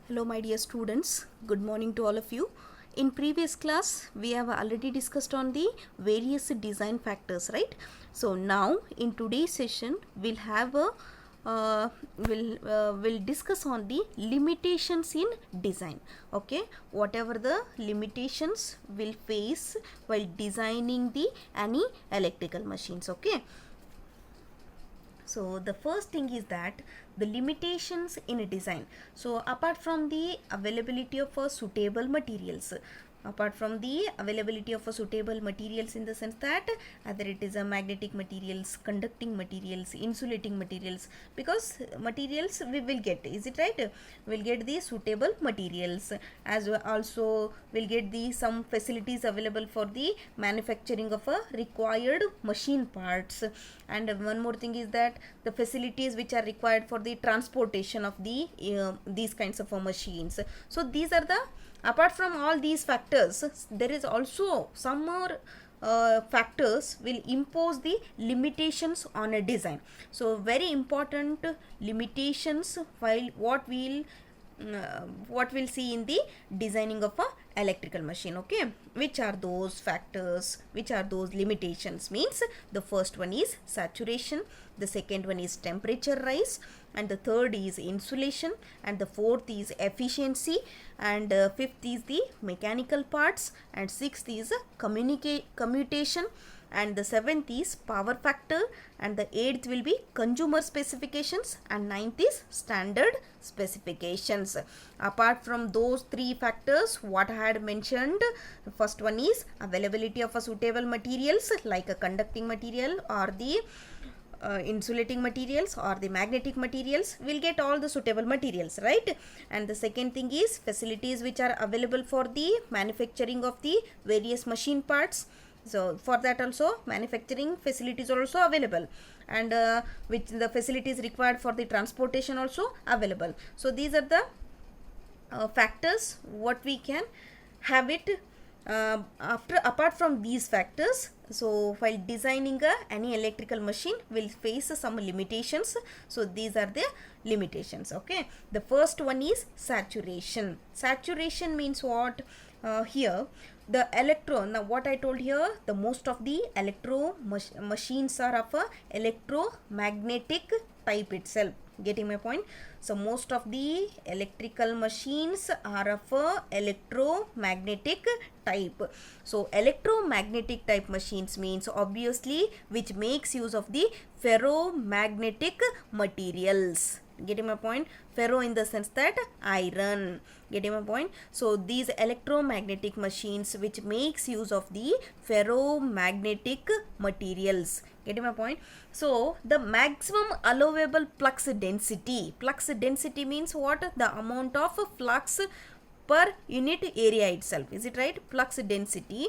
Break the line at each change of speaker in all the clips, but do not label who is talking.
Hello my dear students, good morning to all of you. In previous class we have already discussed on the various design factors, right? So now in today's session we'll have a we'll discuss on the limitations in design. Okay, whatever the limitations we'll face while designing the any electrical machines. Okay, so the first thing is that the limitations in a design. So apart from the availability of suitable materials, apart from the availability of suitable materials in the sense that either it is a magnetic materials, conducting materials, insulating materials, because materials we will get, is it right? We'll get the suitable materials, as well also we'll get the some facilities available for the manufacturing of a required machine parts. And one more thing is that the facilities which are required for the transportation of the these kinds of machines. So these are the, apart from all these factors, there is also some more factors will impose the limitations on a design. So very important limitations while what we'll see in the designing of a electrical machine. Okay, which are those factors, which are those limitations? Means the first one is saturation, the second one is temperature rise, and the third is insulation, and the fourth is efficiency, and fifth is the mechanical parts, and sixth is commutation, and the seventh is power factor, and the eighth will be consumer specifications, and ninth is standard specifications. Apart from those three factors what I had mentioned, the first one is availability of a suitable materials like a conducting material or the insulating materials or the magnetic materials. Will get all the suitable materials, right? And the second thing is facilities which are available for the manufacturing of the various machine parts. So for that also manufacturing facilities are also available, and which the facilities required for the transportation also available. So these are the factors what we can have it. Apart from these factors, so while designing any electrical machine will face some limitations. So these are the limitations. Okay, the first one is saturation. Saturation means what? Here the now what I told here, the most of the machines are of a electromagnetic type itself. Getting my point? So most of the electrical machines are of a electromagnetic type. So electromagnetic type machines means obviously which makes use of the ferromagnetic materials. Getting my point? Ferro in the sense that iron. Getting my point? So these electromagnetic machines which makes use of the ferromagnetic materials. Getting my point? So the maximum allowable flux density. Flux density means what? The amount of flux per unit area itself. Is it right? Flux density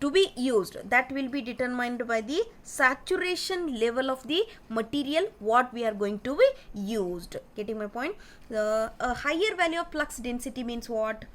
to be used, that will be determined by the saturation level of the material what we are going to be used. Getting my point? A higher value of flux density means what?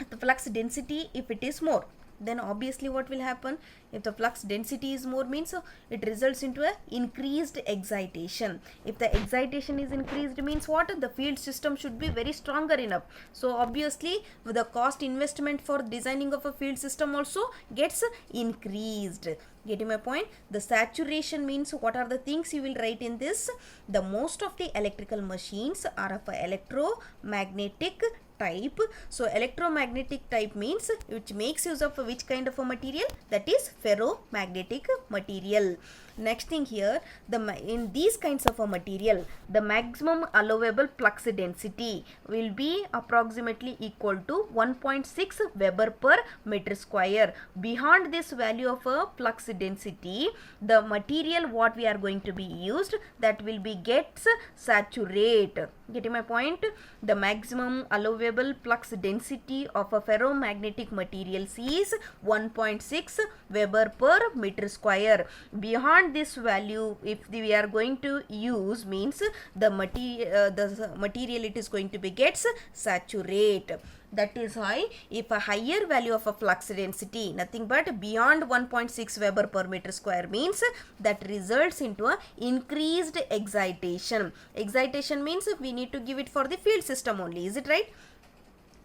The flux density, if it is more, then obviously what will happen? If the flux density is more means it results into a increased excitation. If the excitation is increased means what? The field system should be very stronger enough. So obviously the cost investment for designing of a field system also gets increased. Getting my point? The saturation means what are the things you will write in this? The most of the electrical machines are of a electromagnetic type. So electromagnetic type means which makes use of which kind of a material? That is ferromagnetic material. Next thing here, in these kinds of a material, the maximum allowable flux density will be approximately equal to 1.6 Weber per meter square. Beyond this value of a flux density, the material what we are going to be used, that will be gets saturate. Getting my point? The maximum allowable flux density of a ferromagnetic materials is 1.6 Weber per meter square. Beyond beyond this value, if we are going to use, means the material it is going to be gets saturate. That is why if a higher value of a flux density, nothing but beyond 1.6 Weber per meter square, means that results into a increased excitation. Excitation means we need to give it for the field system only, is it right?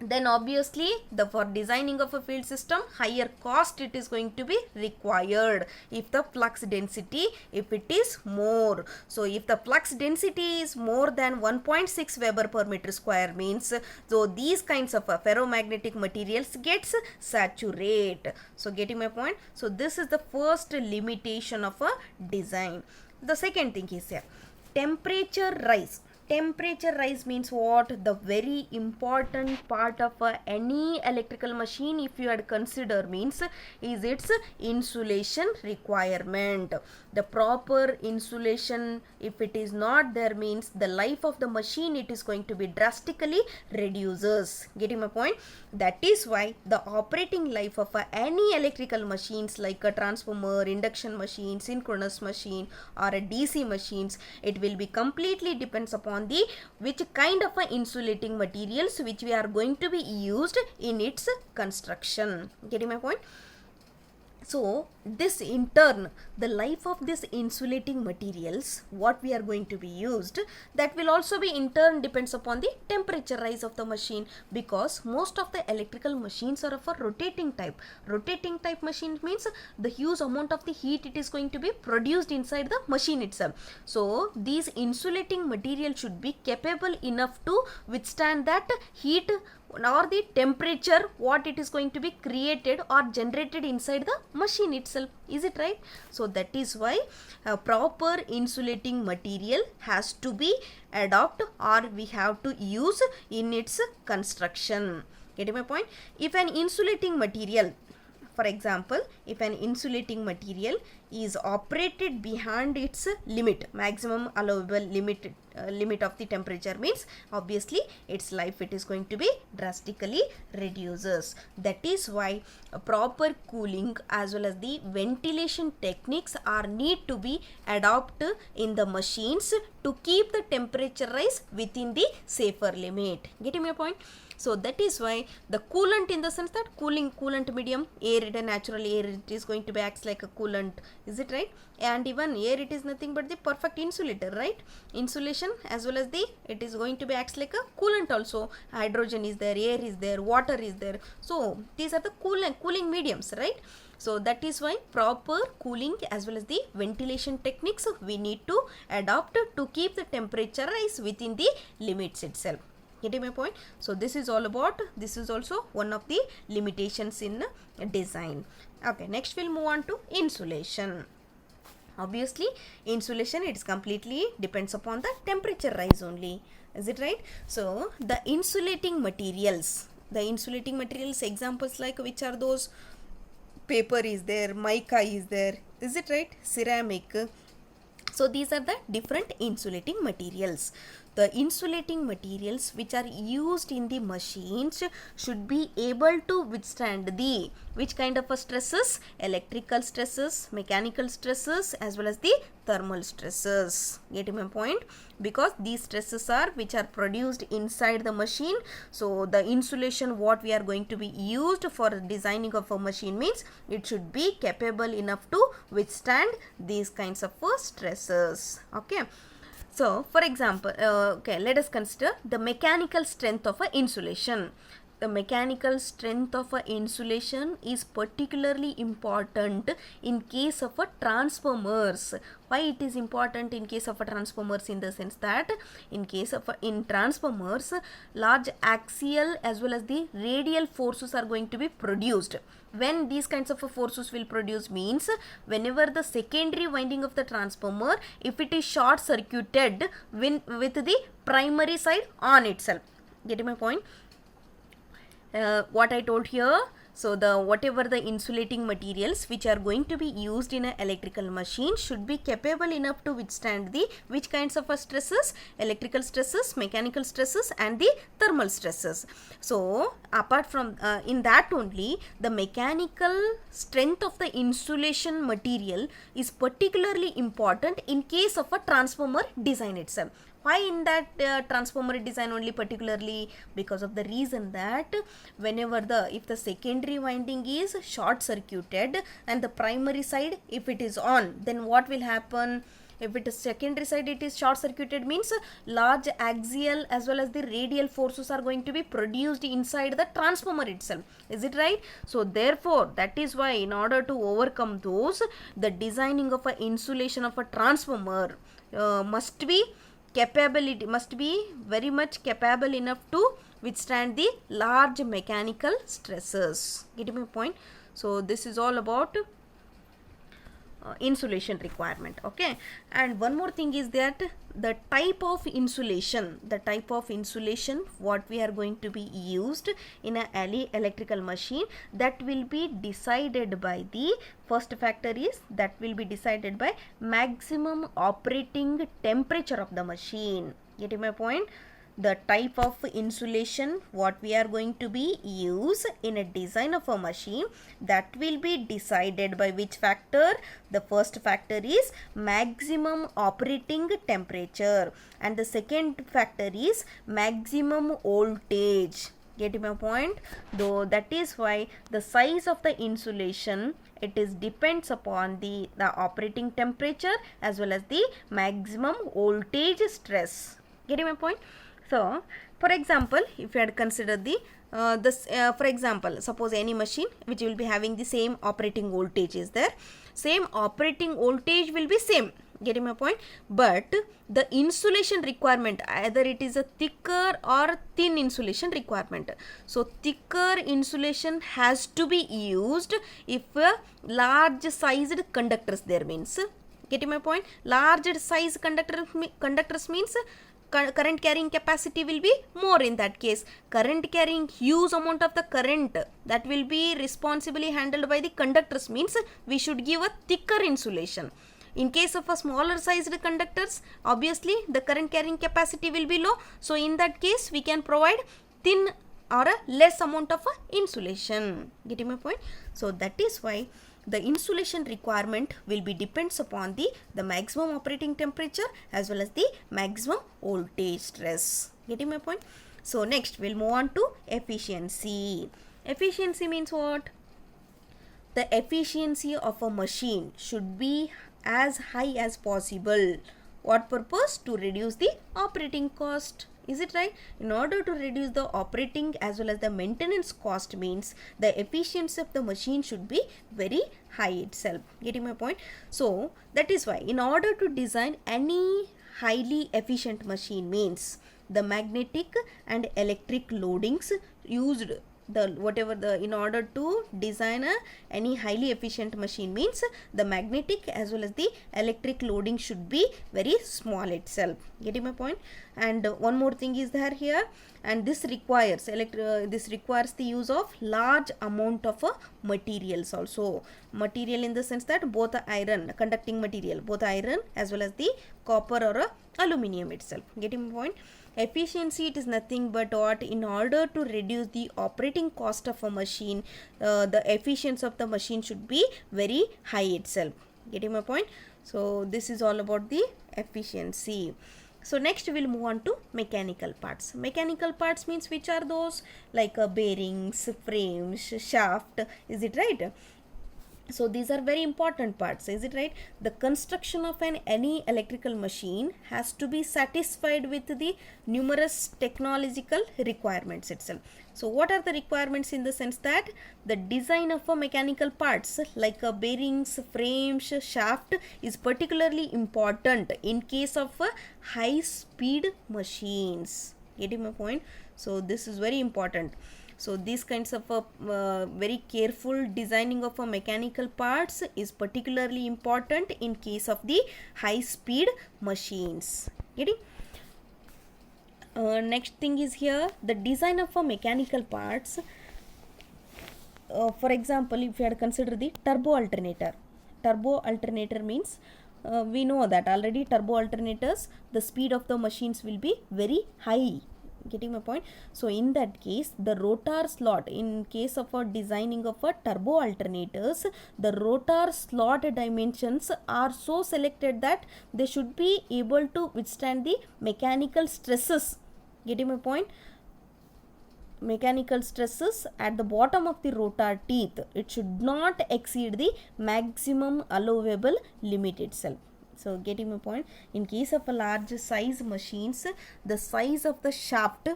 Then obviously for designing of a field system, higher cost it is going to be required if the flux density, if it is more. So if the flux density is more than 1.6 Weber per meter square, means so these kinds of ferromagnetic materials gets saturate. So getting my point? So this is the first limitation of a design. The second thing is here, temperature rise. Temperature rise means what? The very important part of any electrical machine, if you had consider, means is its insulation requirement. The proper insulation, if it is not there, means the life of the machine it is going to be drastically reduces. Getting my point? That is why the operating life of any electrical machines like a transformer, induction machine, synchronous machine, or a DC machines, it will be completely depends upon the which kind of insulating materials which we are going to be used in its construction. Getting my point? So this in turn, the life of this insulating materials what we are going to be used, that will also be in turn depends upon the temperature rise of the machine, because most of the electrical machines are of a rotating type. Rotating type machine means the huge amount of the heat it is going to be produced inside the machine itself. So these insulating material should be capable enough to withstand that heat or the temperature what it is going to be created or generated inside the machine itself. Is it right? So that is why a proper insulating material has to be adopted or we have to use in its construction. Getting my point? If an insulating material, for example, if an insulating material is operated beyond its limit, maximum allowable limit of the temperature, means obviously its life it is going to be drastically reduces. That is why a proper cooling as well as the ventilation techniques are need to be adopted in the machines to keep the temperature rise within the safer limit. Getting my point? So that is why the coolant, in the sense that coolant medium, air, it a natural air, it is going to be acts like a coolant. Is it right? And even air, it is nothing but the perfect insulator, right? Insulation as well as the, it is going to be acts like a coolant also. Hydrogen is there, air is there, water is there. So these are the cooling mediums, right? So that is why proper cooling as well as the ventilation techniques we need to adopt to keep the temperature rise within the limits itself. Getting my point? So this is all about, this is also one of the limitations in design. Okay, next we'll move on to insulation. Obviously insulation, it is completely depends upon the temperature rise only. Is it right? So the insulating materials examples like which are those? Paper is there, mica is there, is it right? Ceramic. So these are the different insulating materials. The insulating materials which are used in the machines should be able to withstand the which kind of stresses? Electrical stresses, mechanical stresses, as well as the thermal stresses. Getting my point? Because these stresses are which are produced inside the machine. So the insulation what we are going to be used for designing of a machine means it should be capable enough to withstand these kinds of stresses. Okay. So for example, okay, let us consider the mechanical strength of a insulation. The mechanical strength of a insulation is particularly important in case of a transformers. Why it is important in case of a transformers? In the sense that in case of in transformers, large axial as well as the radial forces are going to be produced. When these kinds of forces will produce means whenever the secondary winding of the transformer, if it is short circuited with the primary side on itself. Getting my point? What I told here, So the whatever the insulating materials which are going to be used in an electrical machine should be capable enough to withstand the which kinds of stresses, electrical stresses, mechanical stresses and the thermal stresses. So apart from in that only, the mechanical strength of the insulation material is particularly important in case of a transformer design itself. Why in that transformer design only particularly? Because of the reason that whenever if the secondary winding is short circuited and the primary side if it is on, then what will happen? If it is secondary side it is short circuited means large axial as well as the radial forces are going to be produced inside the transformer itself. Is it right? So therefore that is why in order to overcome those, the designing of a insulation of a transformer must be very much capable enough to withstand the large mechanical stresses. Getting my point? So this is all about insulation requirement. Okay, and one more thing is that the type of insulation what we are going to be used in a electrical machine, that will be decided by the first factor is that will be decided by maximum operating temperature of the machine. Getting my point? The type of insulation what we are going to be use in a design of a machine, that will be decided by which factor? The first factor is maximum operating temperature and the second factor is maximum voltage. Getting my point? Though that is why the size of the insulation, it is depends upon the operating temperature as well as the maximum voltage stress. Getting my point? So for example, if you had considered the for example, suppose any machine which will be having the same operating voltage is there, same operating voltage will be same. Getting my point? But the insulation requirement, either it is a thicker or thin insulation requirement. So thicker insulation has to be used if large sized conductors there means. Getting my point? Large size conductors means current carrying capacity will be more. In that case, current carrying huge amount of the current that will be responsibly handled by the conductors means we should give a thicker insulation. In case of a smaller sized conductors, obviously the current carrying capacity will be low. So in that case we can provide thin or a less amount of insulation. Getting my point? So that is why the insulation requirement will be depends upon the maximum operating temperature as well as the maximum voltage stress. Getting my point? So next we'll move on to efficiency. Efficiency means what? The efficiency of a machine should be as high as possible. What purpose? To reduce the operating cost. Is it right? In order to reduce the operating as well as the maintenance cost means the efficiency of the machine should be very high itself. Getting my point? So that is why in order to design any highly efficient machine means the magnetic and electric loadings used, in order to design any highly efficient machine means the magnetic as well as the electric loading should be very small itself. Getting my point? And one more thing is there here, and this requires the use of large amount of materials also. Material in the sense that both iron, conducting material, both iron as well as the copper or aluminium itself. Getting my point? Efficiency, it is nothing but what? In order to reduce the operating cost of a machine, the efficiency of the machine should be very high itself. Getting my point? So this is all about the efficiency. So next we'll move on to mechanical parts. Mechanical parts means which are those? Like bearings, frames, shaft. Is it right? So these are very important parts. Is it right? The construction of any electrical machine has to be satisfied with the numerous technological requirements itself. So what are the requirements? In the sense that the design of a mechanical parts like bearings, frames, shaft is particularly important in case of high speed machines. Getting my point? So this is very important. So these kinds of very careful designing of a mechanical parts is particularly important in case of the high speed machines. Getting? Next thing is here, the design of a mechanical parts for example, if you had consider the turbo alternator means we know that already turbo alternators, the speed of the machines will be very high. Getting my point? So in that case, the rotor slot, in case of a designing of a turbo alternators, the rotor slot dimensions are so selected that they should be able to withstand the mechanical stresses. Getting my point? Mechanical stresses at the bottom of the rotor teeth, it should not exceed the maximum allowable limit itself. So getting my point? In case of a large size machines, the size of the shaft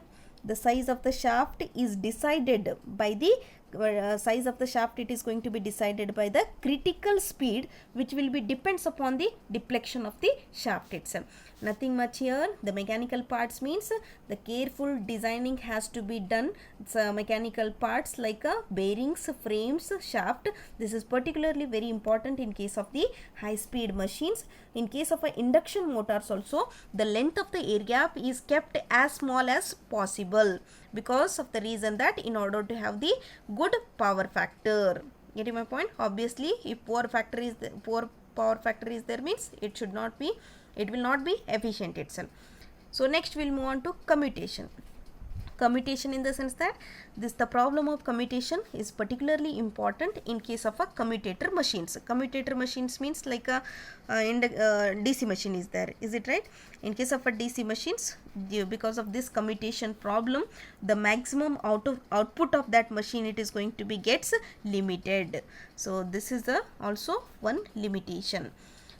is decided by the size of the shaft, it is going to be decided by the critical speed, which will be depends upon the deflection of the shaft itself. Nothing much here. The mechanical parts means the careful designing has to be done. Mechanical parts like bearings, frames, shaft, this is particularly very important in case of the high speed machines. In case of induction motors also, the length of the air gap is kept as small as possible, because of the reason that in order to have the good power factor. Getting my point? Obviously, if poor power factor is there means it will not be efficient itself. So next we'll move on to commutation. Commutation in the sense that the problem of commutation is particularly important in case of a commutator machines. Commutator machines means like a DC machine is there, is it right? In case of a DC machines, because of this commutation problem, the maximum output of that machine, it is going to be gets limited. So this is the also one limitation.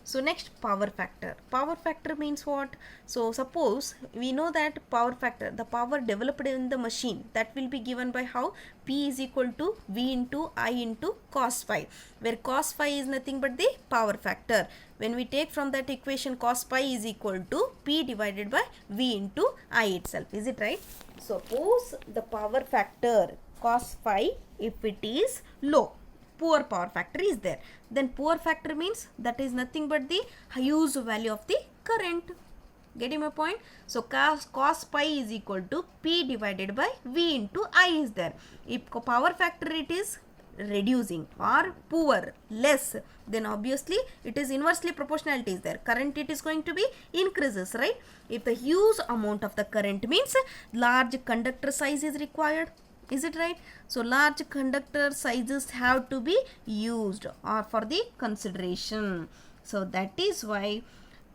So next, power factor. Power factor means what? So suppose we know that power factor, the power developed in the machine, that will be given by how? P is equal to V into I into cos phi, where cos phi is nothing but the power factor. When we take from that equation, cos pi is equal to P divided by V into I itself. Is it right? Suppose the power factor cos phi, if it is low, poor power factor is there, then poor factor means that is nothing but the use value of the current. Getting my point? So cos pi is equal to P divided by V into I is there. If power factor it is reducing or poor, less, then obviously it is inversely proportionality is there. Current it is going to be increases, right? If the huge amount of the current means large conductor size is required. Is it right? So large conductor sizes have to be used or for the consideration. So that is why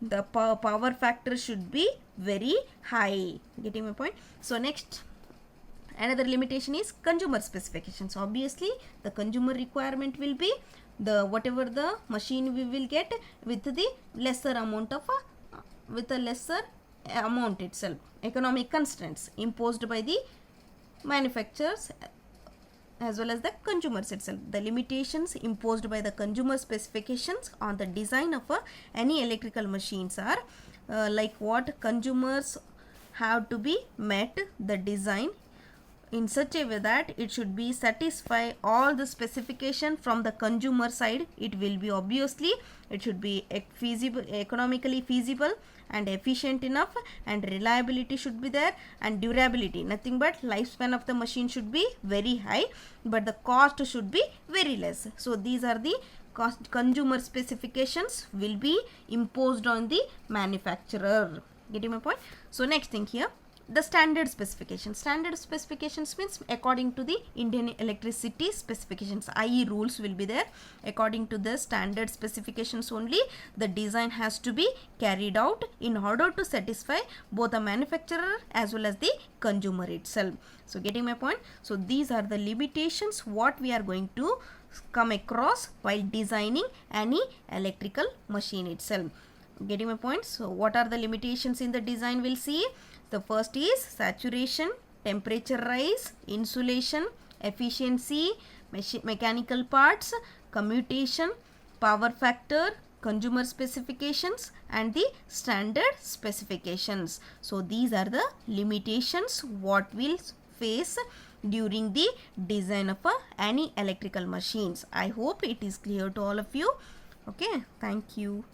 the power factor should be very high. Getting my point? So next, another limitation is consumer specifications. Obviously the consumer requirement will be the whatever the machine we will get with the lesser amount of with a lesser amount itself. Economic constraints imposed by the manufacturers as well as the consumers itself. The limitations imposed by the consumer specifications on the design of any electrical machines are like what? Consumers have to be met the design in such a way that it should be satisfy all the specification from the consumer side. It will be obviously, it should be feasible, economically feasible and efficient enough, and reliability should be there, and durability, nothing but lifespan of the machine should be very high, but the cost should be very less. So these are the consumer specifications will be imposed on the manufacturer. Getting my point? So next thing here, the standard specifications. Standard specifications means according to the Indian electricity specifications, IE rules will be there. According to the standard specifications only, the design has to be carried out in order to satisfy both the manufacturer as well as the consumer itself. So getting my point? So these are the limitations what we are going to come across while designing any electrical machine itself. Getting my point? So what are the limitations in the design? We'll see. The first is saturation, temperature rise, insulation, efficiency, mechanical parts, commutation, power factor, consumer specifications and the standard specifications. So these are the limitations what we'll face during the design of any electrical machines. I hope it is clear to all of you. Okay, thank you.